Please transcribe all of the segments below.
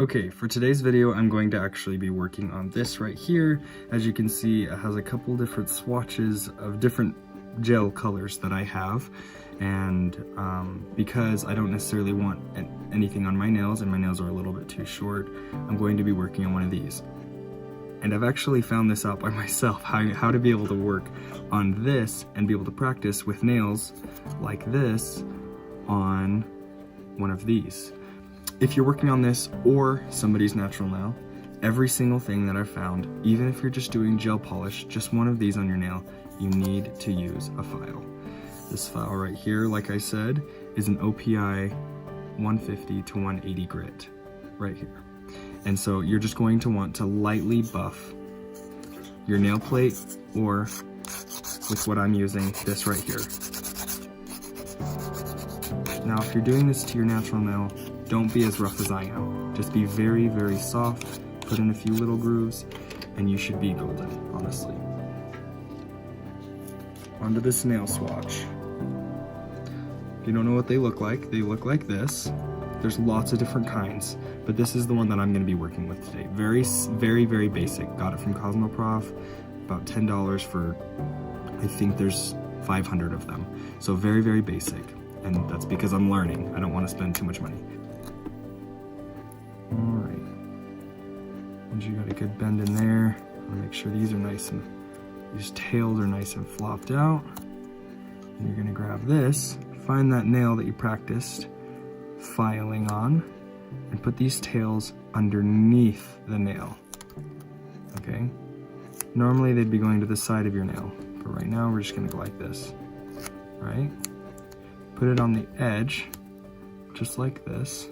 Okay, for today's video, I'm going to actually be working on this right here. As you can see, it has a couple different swatches of different gel colors that I have. And because I don't necessarily want anything on my nails, and my nails are a little bit too short, I'm going to be working on one of these. And I've actually found this out by myself, how to be able to work on this and be able to practice with nails like this on one of these. If you're working on this or somebody's natural nail, every single thing that I've found, even if you're just doing gel polish, just one of these on your nail, you need to use a file. This file right here, like I said, is an OPI 150 to 180 grit, right here. And so you're just going to want to lightly buff your nail plate, or with what I'm using, this right here. Now, if you're doing this to your natural nail, don't be as rough as I am. Just be very, very soft, put in a few little grooves, and you should be golden, honestly. Onto this nail swatch. If you don't know what they look like this. There's lots of different kinds, but this is the one that I'm gonna be working with today. Very, very, very basic. Got it from Cosmoprof, about $10 for, I think there's 500 of them. So very, very basic. And that's because I'm learning. I don't want to spend too much money. Alright. And you got a good bend in there. I want to make sure these are nice and these tails are nice and flopped out. And you're going to grab this, find that nail that you practiced filing on, and put these tails underneath the nail. Okay? Normally they'd be going to the side of your nail, but right now we're just going to go like this. Right? Put it on the edge, just like this.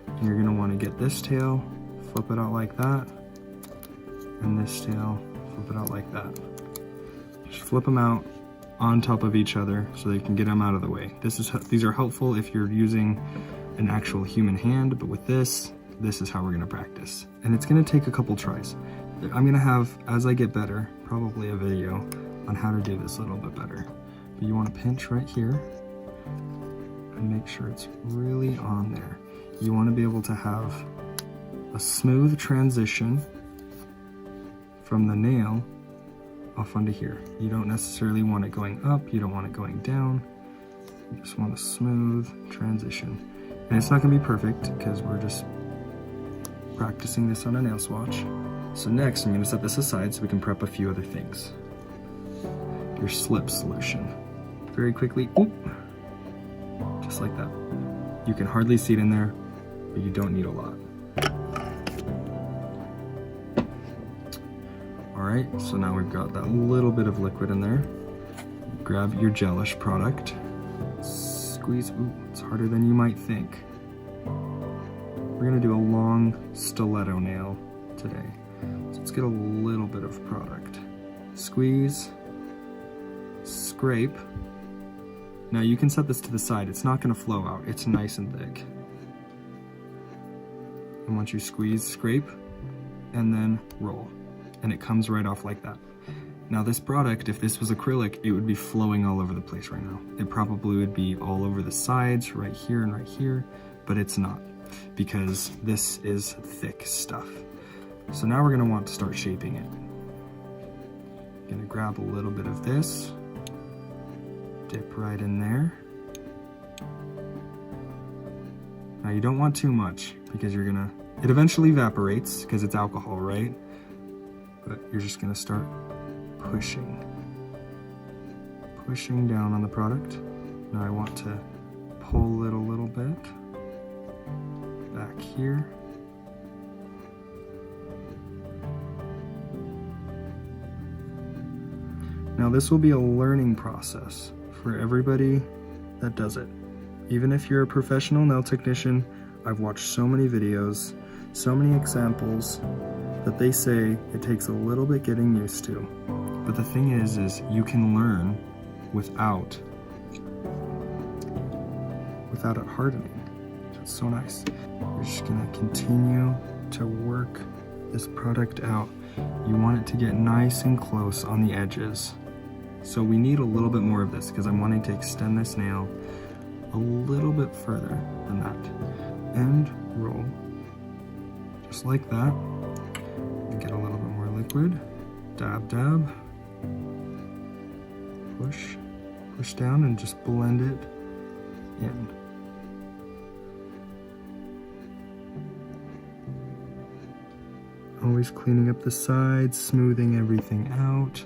And you're gonna wanna get this tail, flip it out like that, and this tail, flip it out like that. Just flip them out on top of each other so they can get them out of the way. These are helpful if you're using an actual human hand, but with this is how we're gonna practice. And it's gonna take a couple tries. I'm gonna have, as I get better, probably a video on how to do this a little bit better. But you wanna pinch right here, and make sure it's really on there. You want to be able to have a smooth transition from the nail off onto here. You don't necessarily want it going up, you don't want it going down. You just want a smooth transition. And it's not going to be perfect because we're just practicing this on a nail swatch. So next I'm going to set this aside so we can prep a few other things. Your slip solution. Very quickly, oop. Just like that. You can hardly see it in there, but you don't need a lot. All right, so now we've got that little bit of liquid in there. Grab your gelish product. Squeeze, ooh, it's harder than you might think. We're gonna do a long stiletto nail today. So let's get a little bit of product. Squeeze, scrape. Now you can set this to the side, it's not gonna flow out, it's nice and thick. And once you squeeze, scrape, and then roll. And it comes right off like that. Now this product, if this was acrylic, it would be flowing all over the place right now. It probably would be all over the sides, right here and right here, but it's not, because this is thick stuff. So now we're gonna want to start shaping it. Gonna grab a little bit of this, dip right in there. Now you don't want too much because it eventually evaporates because it's alcohol, right? But you're just gonna start pushing down on the product. Now I want to pull it a little bit back here. Now this will be a learning process for everybody that does it. Even if you're a professional nail technician, I've watched so many videos, so many examples that they say it takes a little bit getting used to. But the thing is you can learn without it hardening. It's so nice. You're just gonna continue to work this product out. You want it to get nice and close on the edges. So we need a little bit more of this because I'm wanting to extend this nail a little bit further than that. And roll. just like that. Get a little bit more liquid. Dab, dab. Push down and just blend it in. Always cleaning up the sides, smoothing everything out.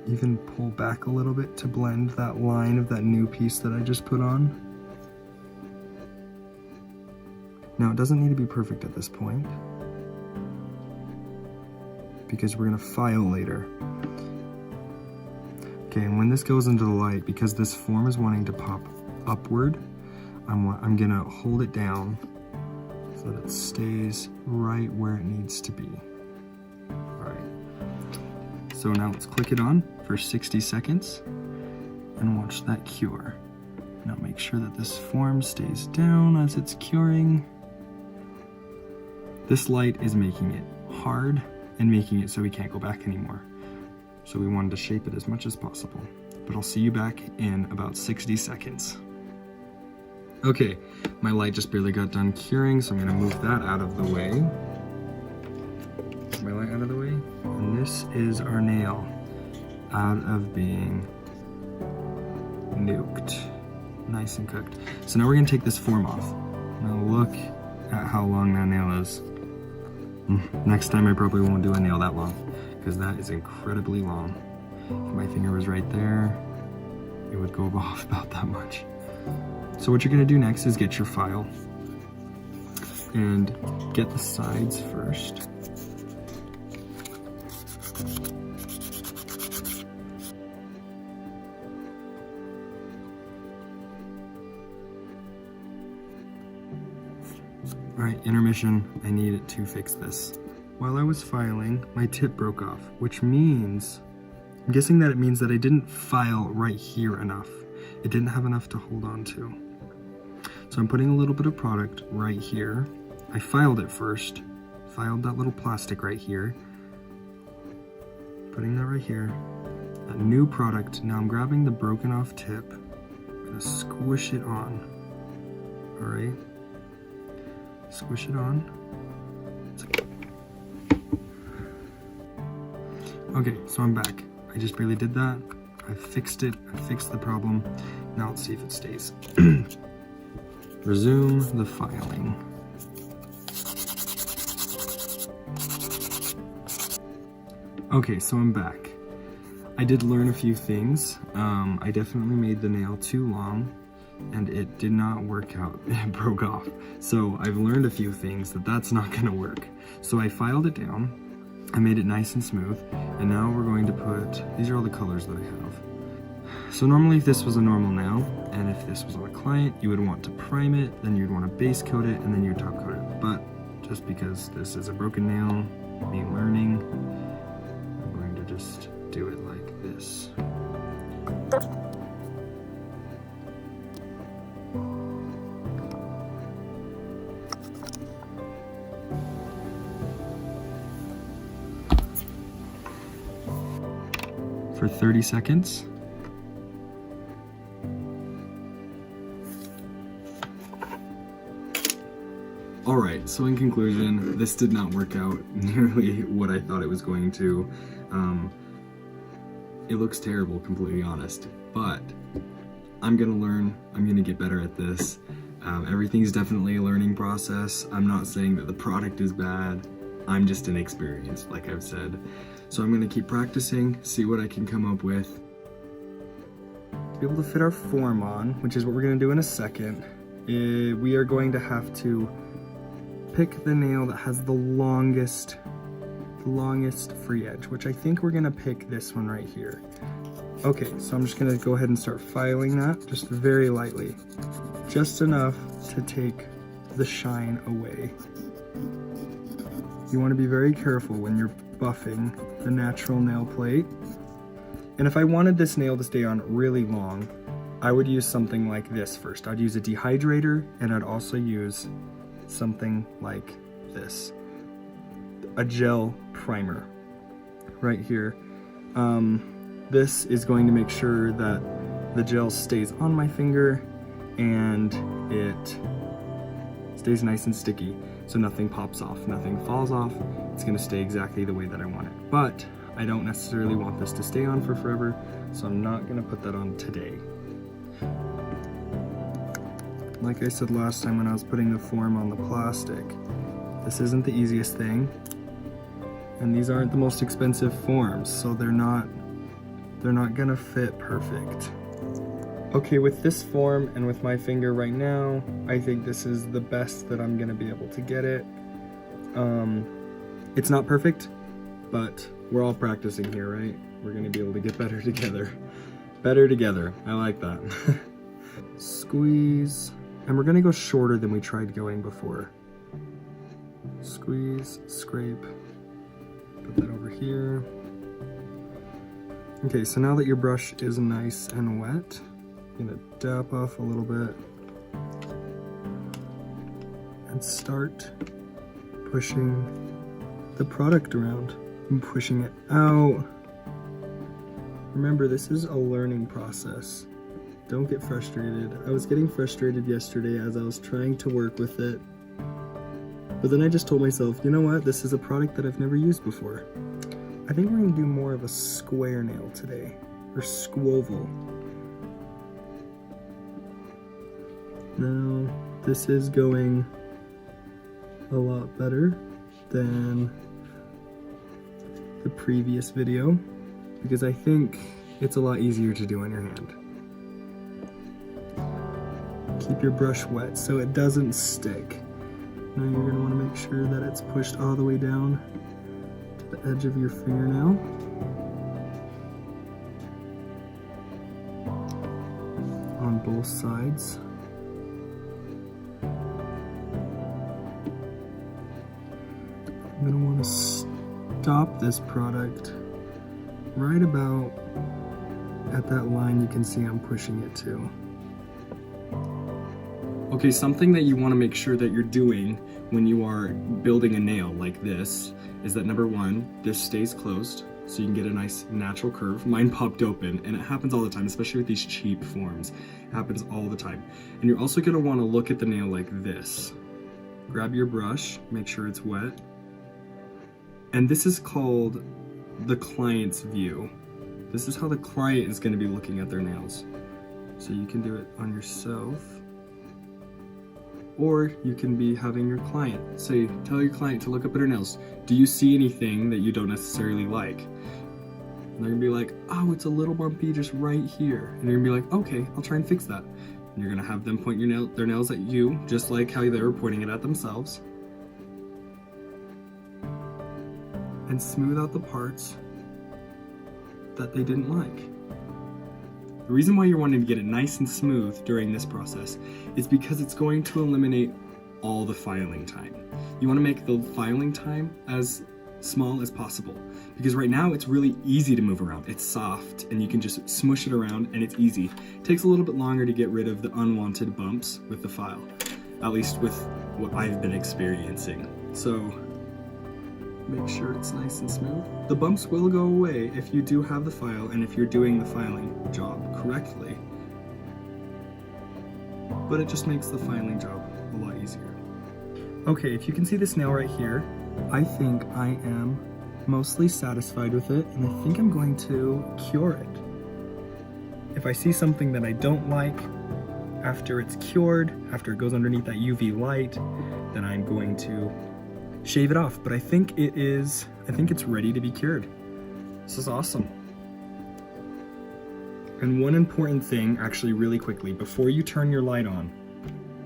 Even pull back a little bit to blend that line of that new piece that I just put on. Now, it doesn't need to be perfect at this point, because we're gonna file later. Okay, and when this goes into the light, because this form is wanting to pop upward, I'm gonna hold it down so that it stays right where it needs to be. All right, so now let's click it on for 60 seconds and watch that cure. Now make sure that this form stays down as it's curing. This light is making it hard and making it so we can't go back anymore. So we wanted to shape it as much as possible. But I'll see you back in about 60 seconds. Okay, my light just barely got done curing, so I'm gonna move that out of the way. Get my light out of the way. And this is our nail out of being nuked. Nice and cooked. So now we're gonna take this form off. Now look at how long that nail is. Next time I probably won't do a nail that long, because that is incredibly long. If my finger was right there, it would go off about that much. So what you're gonna do next is get your file and get the sides first. All right, intermission, I need to fix this. While I was filing, my tip broke off, which means, I'm guessing that it means that I didn't file right here enough. It didn't have enough to hold on to. So I'm putting a little bit of product right here. I filed it first, filed that little plastic right here, putting that right here. That new product, now I'm grabbing the broken off tip, I'm gonna squish it on, all right? Squish it on. Okay, so I'm back. I just barely did that. I fixed it, I fixed the problem. Now let's see if it stays. Resume the filing. Okay, so I'm back. I did learn a few things. I definitely made the nail too long and it did not work out. It broke off. So I've learned a few things that's not gonna work. So I filed it down, I made it nice and smooth, and now we're going to put, these are all the colors that I have. So normally if this was a normal nail, and if this was on a client, you would want to prime it, then you'd want to base coat it, and then you'd top coat it. But just because this is a broken nail, me learning, I'm going to just do it like this. For 30 seconds. Alright, so in conclusion, this did not work out nearly what I thought it was going to. It looks terrible, completely honest, but I'm gonna learn, I'm gonna get better at this. Everything's definitely a learning process. I'm not saying that the product is bad, I'm just inexperienced, like I've said. So I'm gonna keep practicing, see what I can come up with. To be able to fit our form on, which is what we're gonna do in a second, we are going to have to pick the nail that has the longest free edge, which I think we're gonna pick this one right here. Okay, so I'm just gonna go ahead and start filing that, just very lightly. Just enough to take the shine away. You wanna be very careful when you're buffing the natural nail plate. And if I wanted this nail to stay on really long, I would use something like this first. I'd use a dehydrator, and I'd also use something like this, a gel primer right here. This is going to make sure that the gel stays on my finger and it stays nice and sticky, so nothing pops off, nothing falls off. It's gonna stay exactly the way that I want it. But I don't necessarily want this to stay on for forever, so I'm not gonna put that on today. Like I said last time when I was putting the form on the plastic, this isn't the easiest thing, and these aren't the most expensive forms, so they're not gonna fit perfect. Okay, with this form and with my finger right now, I think this is the best that I'm gonna be able to get it. It's not perfect, but we're all practicing here, right? We're gonna be able to get better together. Better together, I like that. Squeeze, and we're gonna go shorter than we tried going before. Squeeze, scrape, put that over here. Okay, so now that your brush is nice and wet, I'm gonna dab off a little bit and start pushing the product around and pushing it out. Remember, this is a learning process. Don't get frustrated. I was getting frustrated yesterday as I was trying to work with it, but then I just told myself, you know what, this is a product that I've never used before. I think we're gonna do more of a square nail today, or squoval. Now, this is going a lot better than the previous video, because I think it's a lot easier to do on your hand. Keep your brush wet so it doesn't stick. Now you're gonna wanna make sure that it's pushed all the way down to the edge of your fingernail. On both sides. I'm gonna wanna stop this product right about at that line you can see I'm pushing it to. Okay, something that you want to make sure that you're doing when you are building a nail like this is that number one, this stays closed so you can get a nice natural curve. Mine popped open, and it happens all the time, especially with these cheap forms. It happens all the time. And you're also going to want to look at the nail like this. Grab your brush, make sure it's wet. And this is called the client's view. This is how the client is going to be looking at their nails. So you can do it on yourself, or you can be having your client say, tell your client to look up at her nails. Do you see anything that you don't necessarily like? And they're gonna be like, oh, it's a little bumpy just right here. And you're gonna be like, okay, I'll try and fix that. And you're gonna have them point their nails at you, just like how they were pointing it at themselves. And smooth out the parts that they didn't like. The reason why you're wanting to get it nice and smooth during this process is because it's going to eliminate all the filing time. You want to make the filing time as small as possible, because right now it's really easy to move around. It's soft and you can just smush it around and it's easy. It takes a little bit longer to get rid of the unwanted bumps with the file, at least with what I've been experiencing. So make sure it's nice and smooth. The bumps will go away if you do have the file and if you're doing the filing job correctly, but it just makes the filing job a lot easier. Okay, if you can see this nail right here, I think I am mostly satisfied with it, and I think I'm going to cure it. If I see something that I don't like after it's cured, after it goes underneath that UV light, then I'm going to shave it off. But I think it's ready to be cured. This is awesome. And one important thing, actually really quickly, before you turn your light on,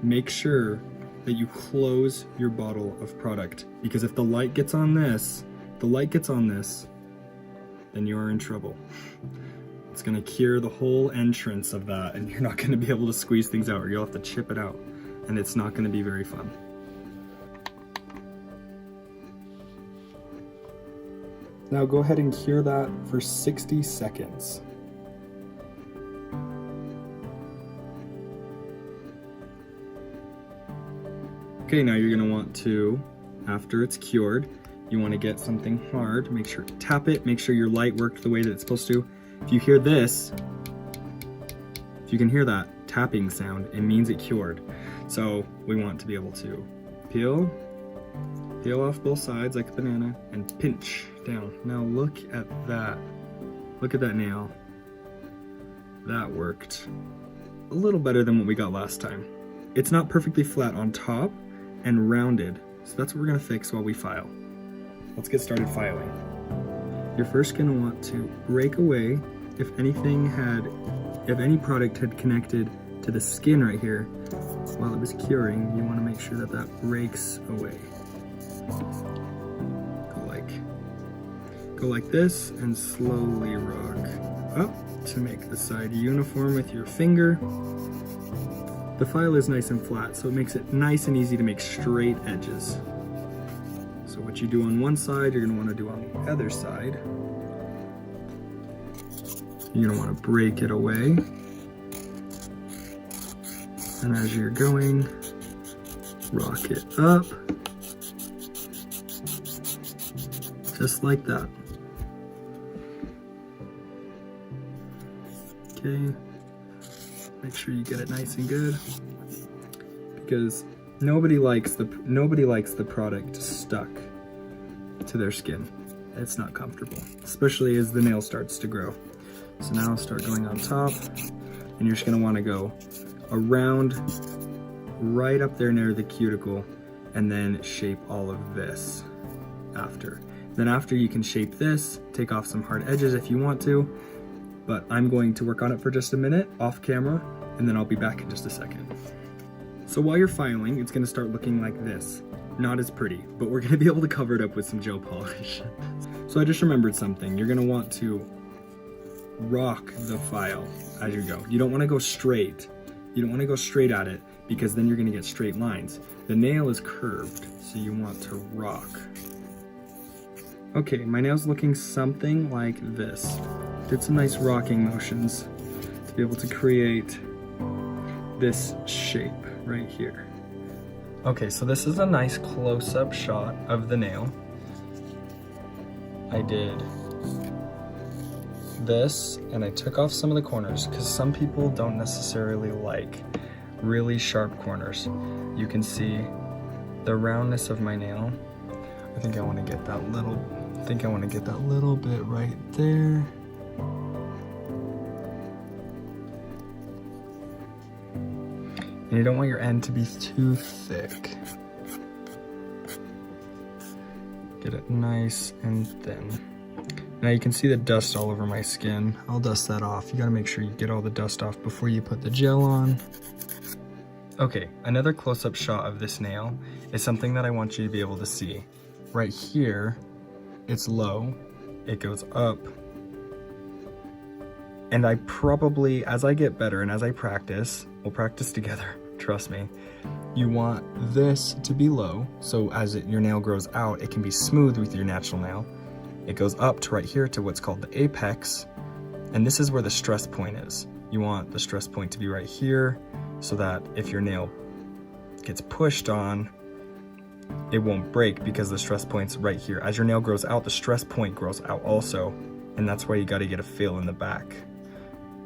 make sure that you close your bottle of product, because if the light gets on this, then you are in trouble. It's gonna cure the whole entrance of that, and you're not gonna be able to squeeze things out, or you'll have to chip it out, and it's not gonna be very fun. Now go ahead and cure that for 60 seconds. Okay, now you're gonna want to, after it's cured, you wanna get something hard, make sure to tap it, make sure your light worked the way that it's supposed to. If you hear this, if you can hear that, tapping sound, it means it cured. So we want to be able to peel off both sides like a banana and pinch down. Now look at that. Look at that nail. That worked a little better than what we got last time. It's not perfectly flat on top and rounded, so that's what we're gonna fix while we file. Let's get started filing. You're first gonna want to break away if any product had connected to the skin right here while it was curing. You wanna make sure that that breaks away. Go like this and slowly rock up to make the side uniform with your finger. The file is nice and flat, so it makes it nice and easy to make straight edges. So what you do on one side, you're gonna wanna do on the other side. You're gonna wanna break it away. And as you're going, rock it up. Just like that. Okay, make sure you get it nice and good, because nobody likes the product stuck to their skin. It's not comfortable, especially as the nail starts to grow. So now start going on top, and you're just gonna wanna go around right up there near the cuticle, and then shape all of this after. Then after, you can shape this, take off some hard edges if you want to, but I'm going to work on it for just a minute off camera, and then I'll be back in just a second. So while you're filing, it's gonna start looking like this. Not as pretty, but we're gonna be able to cover it up with some gel polish. So I just remembered something. You're gonna want to rock the file as you go. You don't wanna go straight. You don't wanna go straight at it, because then you're gonna get straight lines. The nail is curved, so you want to rock. Okay, my nail's looking something like this. Did some nice rocking motions to be able to create this shape right here. Okay, so this is a nice close-up shot of the nail. I did this, and I took off some of the corners, because some people don't necessarily like really sharp corners. You can see the roundness of my nail. I think I want to get that little bit right there. And you don't want your end to be too thick. Get it nice and thin. Now you can see the dust all over my skin. I'll dust that off. You gotta make sure you get all the dust off before you put the gel on. Okay, another close-up shot of this nail is something that I want you to be able to see. Right here, it's low, it goes up. And I probably, as I get better and as I practice, we'll practice together, trust me, you want this to be low, so as your nail grows out, it can be smooth with your natural nail. It goes up to right here to what's called the apex, and this is where the stress point is. You want the stress point to be right here, so that if your nail gets pushed on, it won't break, because the stress point's right here. As your nail grows out, the stress point grows out also, and that's why you gotta get a feel in the back,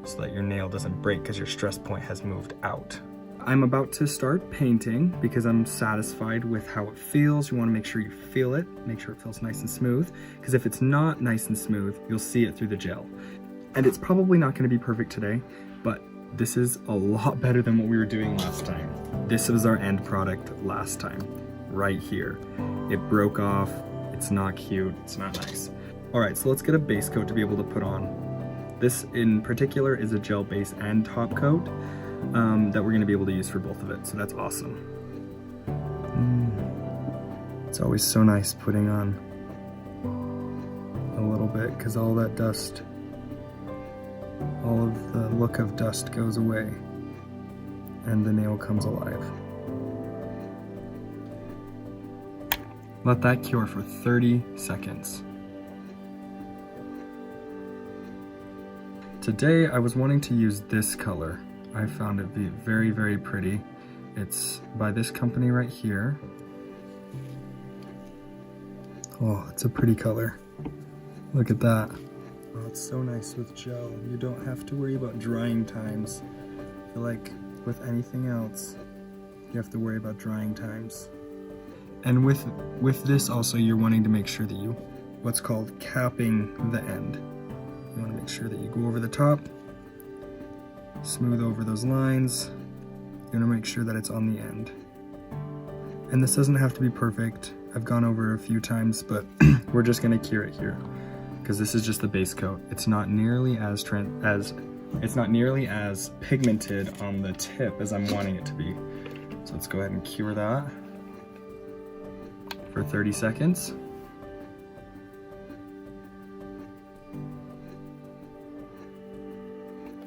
so that your nail doesn't break because your stress point has moved out. I'm about to start painting because I'm satisfied with how it feels. You want to make sure you feel it, make sure it feels nice and smooth, because if it's not nice and smooth, you'll see it through the gel. And it's probably not going to be perfect today, but this is a lot better than what we were doing last time. This was our end product last time, right here. It broke off, it's not cute, it's not nice. All right, so let's get a base coat to be able to put on. This in particular is a gel base and top coat that we're gonna be able to use for both of it, so that's awesome. It's always so nice putting on a little bit, because all that dust, all of the look of dust goes away and the nail comes alive. Let that cure for 30 seconds. Today I was wanting to use this color. I found it be very, very pretty. It's by this company right here. Oh, it's a pretty color. Look at that. Oh, it's so nice with gel. You don't have to worry about drying times. feel like with anything else, you have to worry about drying times. And with this also, you're wanting to make sure that you, what's called capping the end. You want to make sure that you go over the top, smooth over those lines. You want to make sure that it's on the end. And this doesn't have to be perfect. I've gone over a few times, but we're just going to cure it here because this is just the base coat. It's not nearly as pigmented on the tip as I'm wanting it to be. So let's go ahead and cure that for 30 seconds.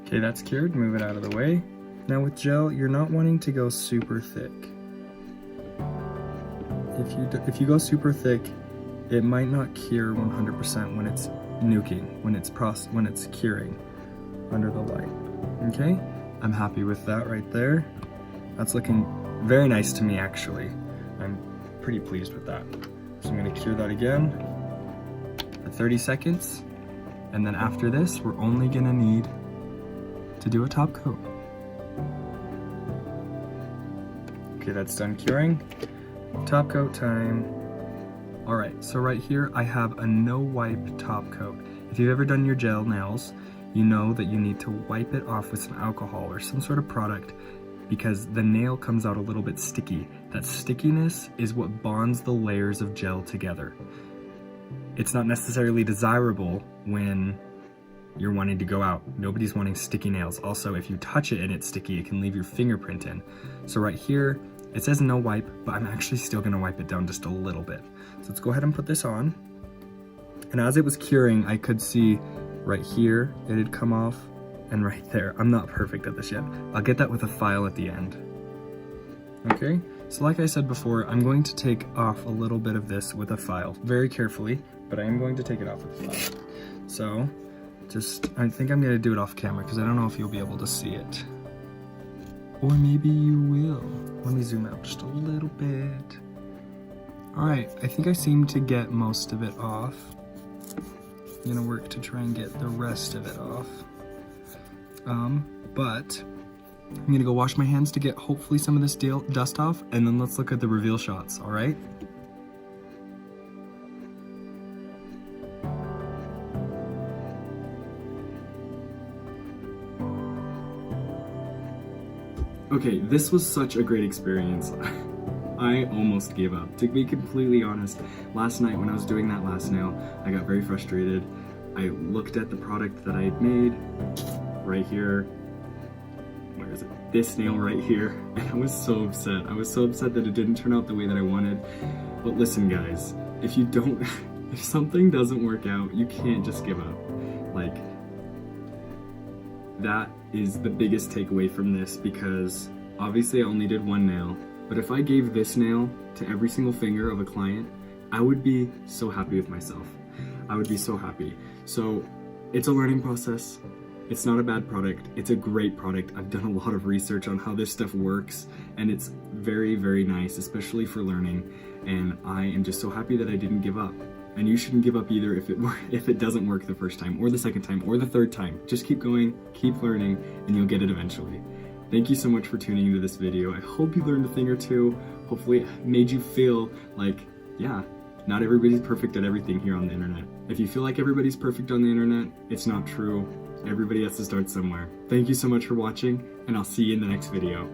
Okay, that's cured. Move it out of the way. Now with gel, you're not wanting to go super thick. If you go super thick, it might not cure 100% when it's nuking, when it's curing under the light. Okay, I'm happy with that right there. That's looking very nice to me, actually. I'm pretty pleased with that. So I'm gonna cure that again for 30 seconds. And then after this, we're only gonna need to do a top coat. Okay, that's done curing. Top coat time. All right, so right here, I have a no wipe top coat. If you've ever done your gel nails, you know that you need to wipe it off with some alcohol or some sort of product because the nail comes out a little bit sticky. That stickiness is what bonds the layers of gel together. It's not necessarily desirable when you're wanting to go out. Nobody's wanting sticky nails. Also, if you touch it and it's sticky, it can leave your fingerprint in. So right here, it says no wipe, but I'm actually still gonna wipe it down just a little bit. So let's go ahead and put this on. And as it was curing, I could see right here, it had come off, and right there. I'm not perfect at this yet. I'll get that with a file at the end. Okay, so like I said before, I'm going to take off a little bit of this with a file, very carefully, but I am going to take it off with a file. So, I think I'm gonna do it off camera because I don't know if you'll be able to see it. Or maybe you will. Let me zoom out just a little bit. All right, I think I seem to get most of it off. I'm gonna work to try and get the rest of it off. But I'm gonna go wash my hands to get hopefully some of this dust off, and then let's look at the reveal shots, all right? Okay, this was such a great experience. I almost gave up. To be completely honest, last night when I was doing that last nail, I got very frustrated. I looked at the product that I had made right here. Where is it? This nail right here. And I was so upset. I was so upset that it didn't turn out the way that I wanted. But listen guys, if something doesn't work out, you can't just give up. Like, that is the biggest takeaway from this, because obviously I only did one nail, but if I gave this nail to every single finger of a client, I would be so happy with myself. I would be so happy. So it's a learning process. It's not a bad product. It's a great product. I've done a lot of research on how this stuff works, and it's very, very nice, especially for learning. And I am just so happy that I didn't give up. And you shouldn't give up either if it doesn't work the first time, or the second time, or the third time. Just keep going, keep learning, and you'll get it eventually. Thank you so much for tuning into this video. I hope you learned a thing or two. Hopefully it made you feel like, yeah, not everybody's perfect at everything here on the internet. If you feel like everybody's perfect on the internet, it's not true. Everybody has to start somewhere. Thank you so much for watching, and I'll see you in the next video.